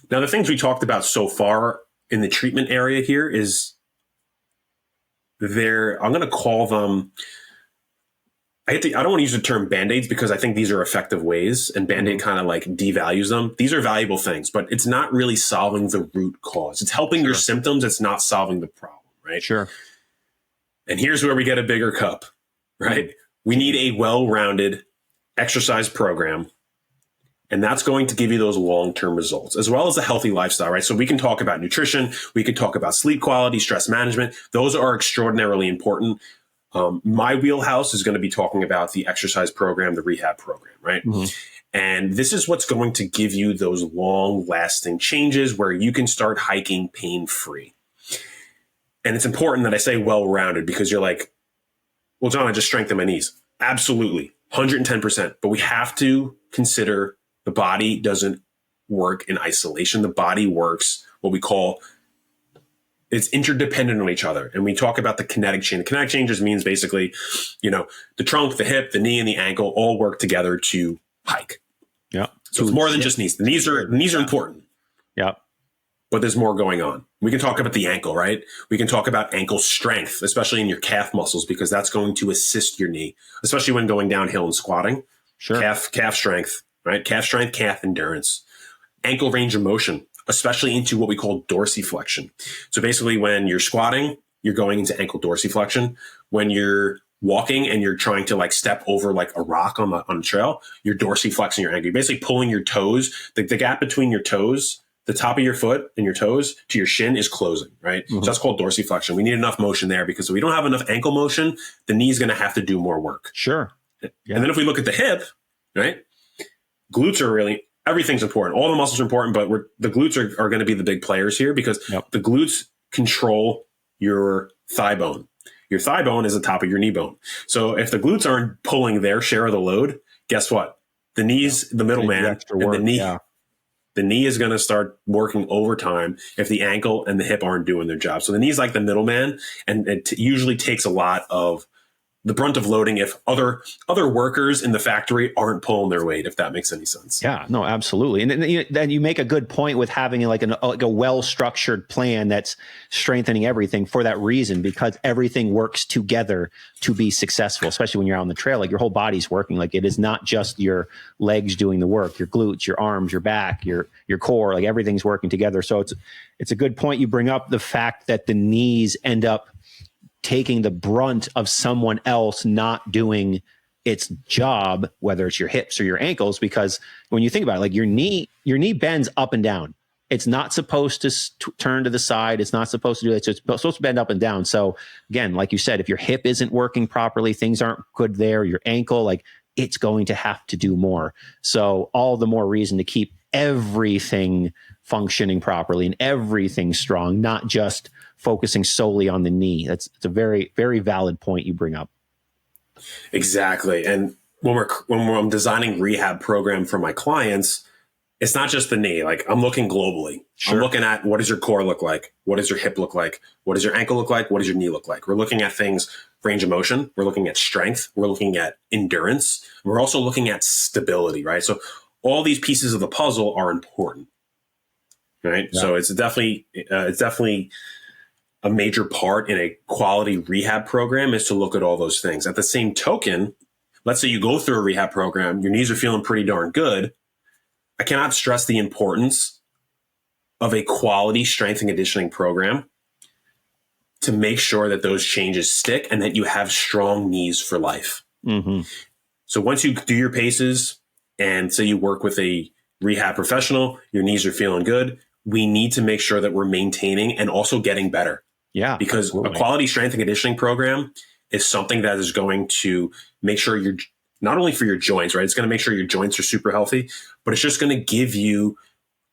B: Now, the things we talked about so far in the treatment area here is I'm going to call them, I don't want to use the term Band-Aids, because I think these are effective ways, and Band-Aid kind of like devalues them. These are valuable things, but it's not really solving the root cause. It's helping your symptoms. It's not solving the problem, right?
A: Sure.
B: And here's where we get a bigger cup, right? We need a well-rounded exercise program, and that's going to give you those long-term results, as well as a healthy lifestyle, right? So we can talk about nutrition. We can talk about sleep quality, stress management. Those are extraordinarily important. My wheelhouse is going to be talking about the exercise program, the rehab program, right? And this is what's going to give you those long-lasting changes where you can start hiking pain-free. And it's important that I say well-rounded, because you're like, well, John, I just strengthened my knees. Absolutely, 110%. But we have to consider the body doesn't work in isolation. The body works what we call, it's interdependent on each other. And we talk about the kinetic chain. The kinetic chain just means basically, the trunk, the hip, the knee, and the ankle all work together to hike.
A: Yeah.
B: So it's more than just knees. The knees are important.
A: Yeah.
B: But there's more going on. We can talk about the ankle, right? We can talk about ankle strength, especially in your calf muscles, because that's going to assist your knee, especially when going downhill and squatting.
A: Sure.
B: Calf strength, right? Calf strength, calf endurance, ankle range of motion, especially into what we call dorsiflexion. So basically when you're squatting, you're going into ankle dorsiflexion. When you're walking and you're trying to like step over like a rock on a trail, you're dorsiflexing your ankle. You're basically pulling your toes. The gap between your toes, the top of your foot and your toes to your shin is closing, right? So that's called dorsiflexion. We need enough motion there, because if we don't have enough ankle motion, the knee's going to have to do more work.
A: Sure.
B: Yeah. And then if we look at the hip, right? Glutes are really, everything's important. All the muscles are important, but the glutes are going to be the big players here, because the glutes control your thigh bone. Your thigh bone is the top of your knee bone. So if the glutes aren't pulling their share of the load, guess what? The knee's the middleman, and the knee is going to start working overtime if the ankle and the hip aren't doing their job. So the knee is like the middleman, and it usually takes a lot of the brunt of loading if other workers in the factory aren't pulling their weight, if that makes any sense.
A: Yeah, no, absolutely. And then you make a good point with having like a well-structured plan that's strengthening everything for that reason, because everything works together to be successful, especially when you're out on the trail. Like your whole body's working. Like it is not just your legs doing the work, your glutes, your arms, your back, your core, like everything's working together. So it's a good point you bring up, the fact that the knees end up taking the brunt of someone else not doing its job, whether it's your hips or your ankles, because when you think about it, like your knee bends up and down. It's not supposed to turn to the side. It's not supposed to do that. It's supposed to bend up and down. So again, like you said, if your hip isn't working properly, things aren't good there, your ankle, like it's going to have to do more. So all the more reason to keep everything functioning properly and everything strong, not just focusing solely on the knee. It's a very, very valid point you bring up.
B: Exactly. And when I'm designing rehab program for my clients, it's not just the knee. Like I'm looking globally. Sure. I'm looking at what does your core look like? What does your hip look like? What does your ankle look like? What does your knee look like? We're looking at things, range of motion. We're looking at strength. We're looking at endurance. We're also looking at stability, right? So all these pieces of the puzzle are important, right? Yeah. So it's definitely a major part in a quality rehab program is to look at all those things. At the same token, let's say you go through a rehab program, your knees are feeling pretty darn good. I cannot stress the importance of a quality strength and conditioning program to make sure that those changes stick and that you have strong knees for life. Mm-hmm. So once you do your paces and say you work with a rehab professional, your knees are feeling good, we need to make sure that we're maintaining and also getting better. Yeah, because absolutely. A quality strength and conditioning program is something that is going to make sure you're not only for your joints, right? It's going to make sure your joints are super healthy, but it's just going to give you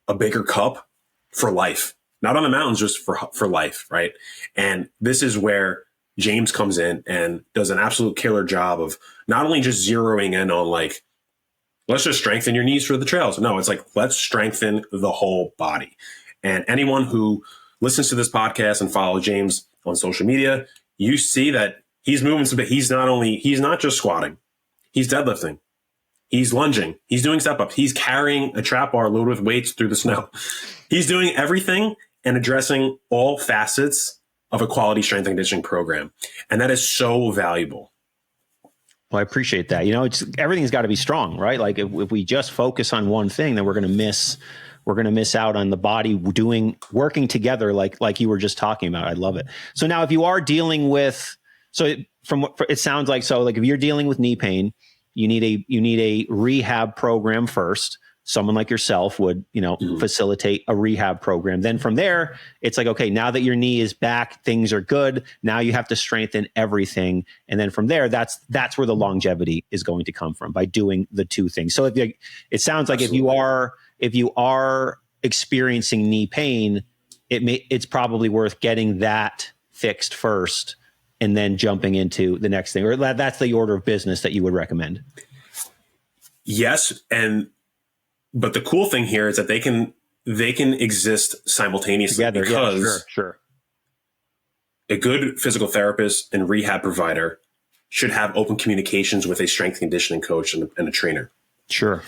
B: a bigger cup for life, not on the mountains, just for life, right? And this is where James comes in and does an absolute killer job of not only just zeroing in on like, let's just strengthen your knees for the trails. No, it's like, let's strengthen the whole body. And anyone who listens to this podcast and follows James on social media, you see that he's moving some, he's not just squatting, he's deadlifting, he's lunging, he's doing step ups, he's carrying a trap bar loaded with weights through the snow. He's doing everything and addressing all facets of a quality strength and conditioning program. And that is so valuable.
A: Well, I appreciate that. Everything's got to be strong, right? Like if we just focus on one thing, then we're going to miss out on the body working together like you were just talking about. I love it. So now if you are dealing with, from what it sounds like, so like if you're dealing with knee pain, you need a rehab program first. Someone like yourself would, facilitate a rehab program. Then from there, it's like, okay, now that your knee is back, things are good. Now you have to strengthen everything. And then from there, that's where the longevity is going to come from, by doing the two things. So it sounds like Absolutely. if you are experiencing knee pain, it's probably worth getting that fixed first and then jumping into the next thing, or that's the order of business that you would recommend.
B: Yes. But the cool thing here is that they can exist simultaneously together, because
A: sure.
B: A good physical therapist and rehab provider should have open communications with a strength conditioning coach and a trainer.
A: Sure.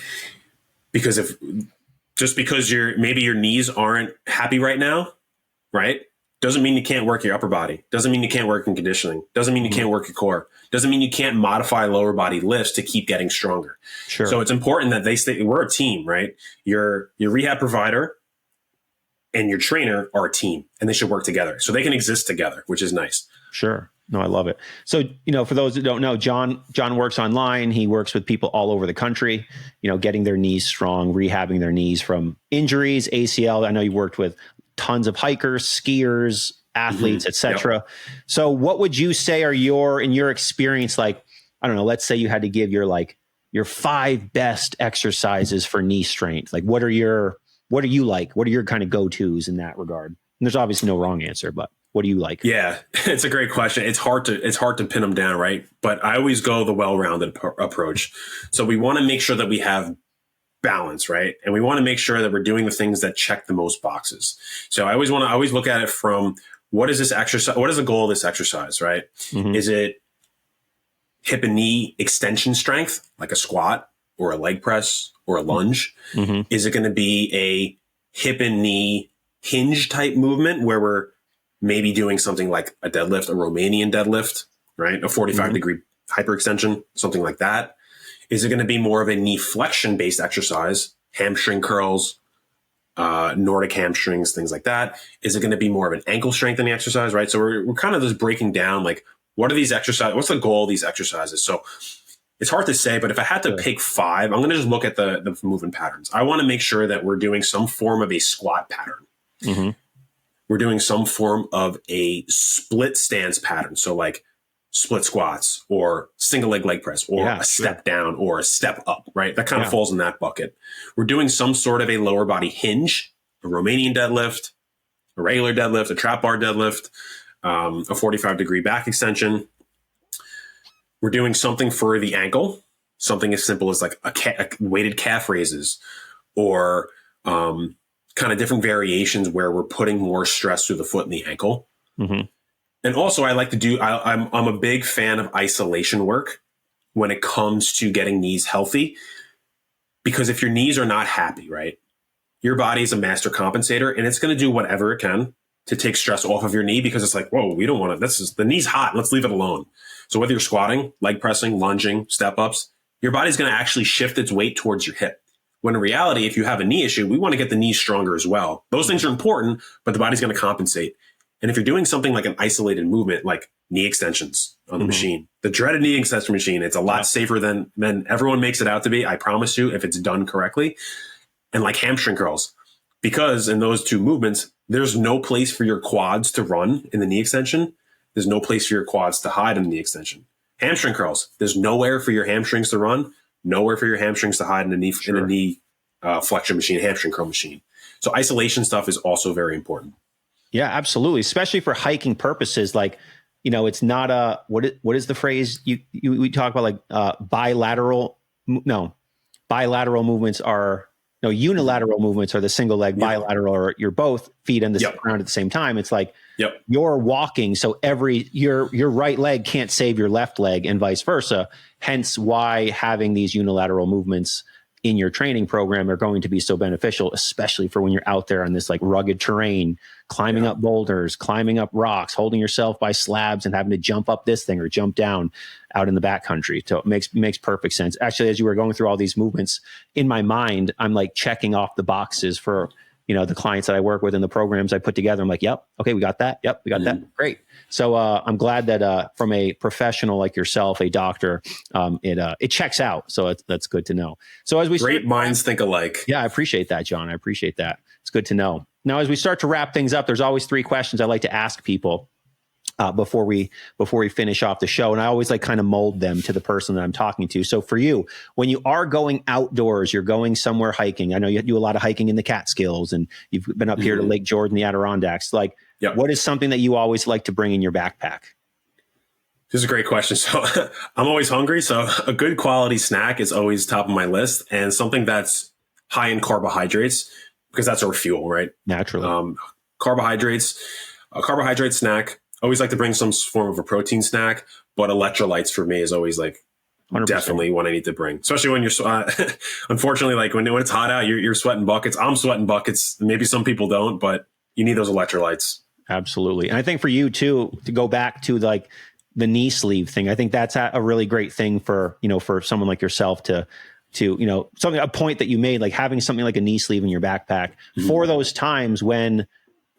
B: Because because maybe your knees aren't happy right now, right? Doesn't mean you can't work your upper body. Doesn't mean you can't work in conditioning. Doesn't mean you can't work your core. Doesn't mean you can't modify lower body lifts to keep getting stronger.
A: Sure.
B: So it's important that we're a team, right? Your rehab provider and your trainer are a team, and they should work together. So they can exist together, which is nice.
A: Sure. No, I love it. So, for those that don't know, John works online. He works with people all over the country, getting their knees strong, rehabbing their knees from injuries, ACL. I know you worked with tons of hikers, skiers, athletes, etc. Yep. So what would you say are in your experience, like, I don't know, let's say you had to give your 5 best exercises for knee strength. Like, what are you like? What are your kind of go-tos in that regard? And there's obviously no wrong answer, but what do you like?
B: Yeah, it's a great question. It's hard to pin them down, right? But I always go the well-rounded approach. So we want to make sure that we have balance, right? And we want to make sure that we're doing the things that check the most boxes. So I always look at it from, what is this exercise? What is the goal of this exercise, right? Mm-hmm. Is it hip and knee extension strength, like a squat or a leg press or a lunge?
A: Mm-hmm.
B: Is it going to be a hip and knee hinge type movement where we're maybe doing something like a deadlift, a Romanian deadlift, right? A 45 degree hyperextension, something like that. Is it going to be more of a knee flexion based exercise, hamstring curls, Nordic hamstrings, things like that? Is it going to be more of an ankle strengthening exercise, right? So we're kind of just breaking down like, what are these exercises? What's the goal of these exercises? So it's hard to say, but if I had to pick 5, I'm going to just look at the movement patterns. I want to make sure that we're doing some form of a squat pattern.
A: Mm-hmm.
B: We're doing some form of a split stance pattern. So like split squats or single leg press or a step down or a step up, right? That kind of falls in that bucket. We're doing some sort of a lower body hinge, a Romanian deadlift, a regular deadlift, a trap bar deadlift, a 45 degree back extension. We're doing something for the ankle, something as simple as like a weighted calf raises or kind of different variations where we're putting more stress through the foot and the ankle.
A: Mm-hmm.
B: And also I like to do, I'm a big fan of isolation work when it comes to getting knees healthy, because if your knees are not happy, right, your body is a master compensator and it's going to do whatever it can to take stress off of your knee, because it's like, whoa, we don't want to, the knee's hot. Let's leave it alone. So whether you're squatting, leg pressing, lunging, step ups, your body's going to actually shift its weight towards your hip. When in reality, if you have a knee issue, we want to get the knees stronger as well. Those things are important, but the body's going to compensate. And if you're doing something like an isolated movement, like knee extensions on the machine, the dreaded knee extension machine, it's a lot safer than everyone makes it out to be. I promise you, if it's done correctly. And like hamstring curls, because in those two movements, there's no place for your quads to run in the knee extension. There's no place for your quads to hide in the knee extension. Hamstring curls, there's nowhere for your hamstrings to run, nowhere for your hamstrings to hide in a knee flexion machine, hamstring curl machine. So isolation stuff is also very important.
A: Yeah, absolutely. Especially for hiking purposes. Like, you know, it's not a, what is the phrase we talk about, like bilateral movements are, no, unilateral movements are the single leg, bilateral, or you're both feet on the ground at the same time. It's like you're walking. So your right leg can't save your left leg and vice versa. Hence why having these unilateral movements in your training program are going to be so beneficial, especially for when you're out there on this like rugged terrain, climbing up boulders, climbing up rocks, holding yourself by slabs and having to jump up this thing or jump down out in the backcountry. So it makes perfect sense. Actually, as you were going through all these movements in my mind, I'm like checking off the boxes for, you know, the clients that I work with and the programs I put together. I'm like, yep. Okay. We got that. Yep. We got that. Great. So, I'm glad that, from a professional like yourself, a doctor, it checks out. So that's good to know. So as we
B: great minds think alike.
A: Yeah. I appreciate that, John. I appreciate that. It's good to know. Now, as we start to wrap things up, there's always 3 questions I like to ask people before we finish off the show. And I always like kind of mold them to the person that I'm talking to. So for you, when you are going outdoors, you're going somewhere hiking. I know you do a lot of hiking in the Catskills and you've been up here to Lake Jordan, the Adirondacks. Like, what is something that you always like to bring in your backpack?
B: This is a great question. So I'm always hungry. So a good quality snack is always top of my list, and something that's high in carbohydrates, because that's our fuel, right?
A: Naturally.
B: Carbohydrates, a carbohydrate snack. Always like to bring some form of a protein snack, but electrolytes for me is always like 100%. Definitely what I need to bring, especially when you're, unfortunately, like when it's hot out, you're sweating buckets. I'm sweating buckets. Maybe some people don't, but you need those electrolytes. Absolutely.
A: And I think for you too, to go back to like the knee sleeve thing, I think that's a really great thing for, you know, for someone like yourself to, you know, a point that you made, like having something like a knee sleeve in your backpack for those times when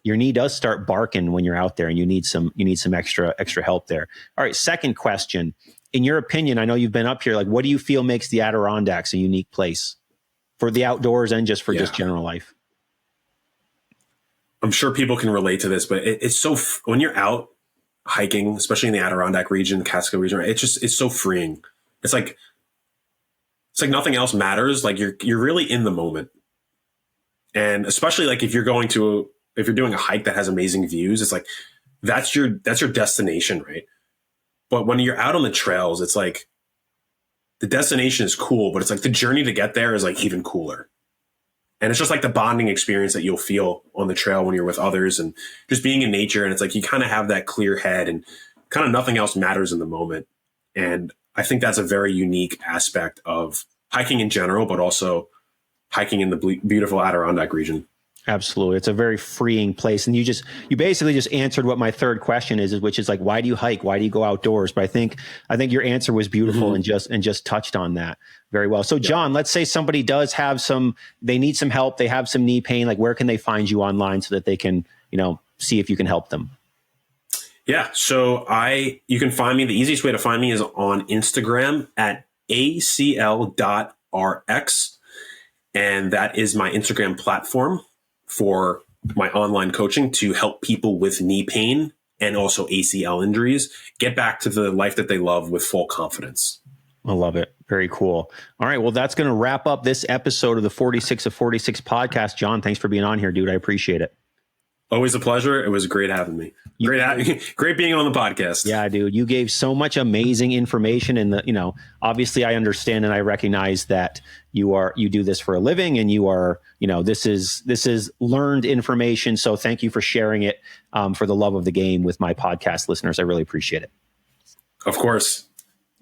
A: your knee does start barking when you're out there and you need some extra help there. All right. Second question, in your opinion, I know you've been up here, like, what do you feel makes the Adirondacks a unique place for the outdoors and just for just general life?
B: I'm sure people can relate to this, but it's so, when you're out hiking, especially in the Adirondack region, Catskill region, it's so freeing. It's like nothing else matters. Like you're really in the moment. And especially like if you're doing a hike that has amazing views, it's like, that's your destination, right? But when you're out on the trails, it's like the destination is cool, but it's like the journey to get there is like even cooler. And it's just like the bonding experience that you'll feel on the trail when you're with others and just being in nature. And it's like, you kind of have that clear head and kind of nothing else matters in the moment. And I think that's a very unique aspect of hiking in general, but also hiking in the beautiful Adirondack region.
A: Absolutely. It's a very freeing place. And you basically just answered what my third question is, which is like, why do you hike? Why do you go outdoors? But I think your answer was beautiful and just touched on that very well. So John, let's say somebody does have they need some help. They have some knee pain. Like, where can they find you online so that they can, see if you can help them?
B: Yeah. So you can find me. The easiest way to find me is on Instagram at acl.rx. And that is my Instagram platform for my online coaching to help people with knee pain and also ACL injuries get back to the life that they love with full confidence.
A: I love it. Very cool. All right. Well, that's going to wrap up this episode of the 46 of 46 podcast. John, thanks for being on here, dude. I appreciate it.
B: Always a pleasure. It was great having me. Great being on the podcast.
A: Yeah, dude. You gave so much amazing information, and obviously I understand and I recognize that you do this for a living, and you are, this is learned information. So thank you for sharing it for the love of the game with my podcast listeners. I really appreciate it.
B: Of course.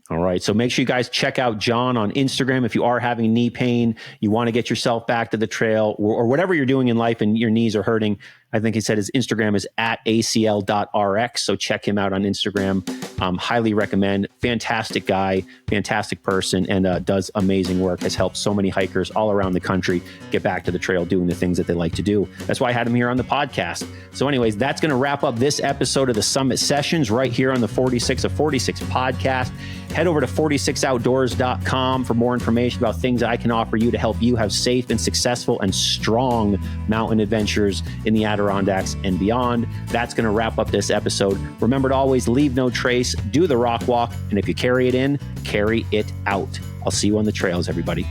A: All right. So make sure you guys check out John on Instagram. If you are having knee pain, you want to get yourself back to the trail, or whatever you're doing in life and your knees are hurting. I think he said his Instagram is at acl.rx. So check him out on Instagram. Highly recommend. Fantastic guy, fantastic person, and does amazing work. Has helped so many hikers all around the country get back to the trail doing the things that they like to do. That's why I had him here on the podcast. So anyways, that's going to wrap up this episode of the Summit Sessions right here on the 46 of 46 podcast. Head over to 46outdoors.com for more information about things I can offer you to help you have safe and successful and strong mountain adventures in the Adirondacks and beyond. That's going to wrap up this episode. Remember to always leave no trace, do the rock walk, and if you carry it in, carry it out. I'll see you on the trails, everybody.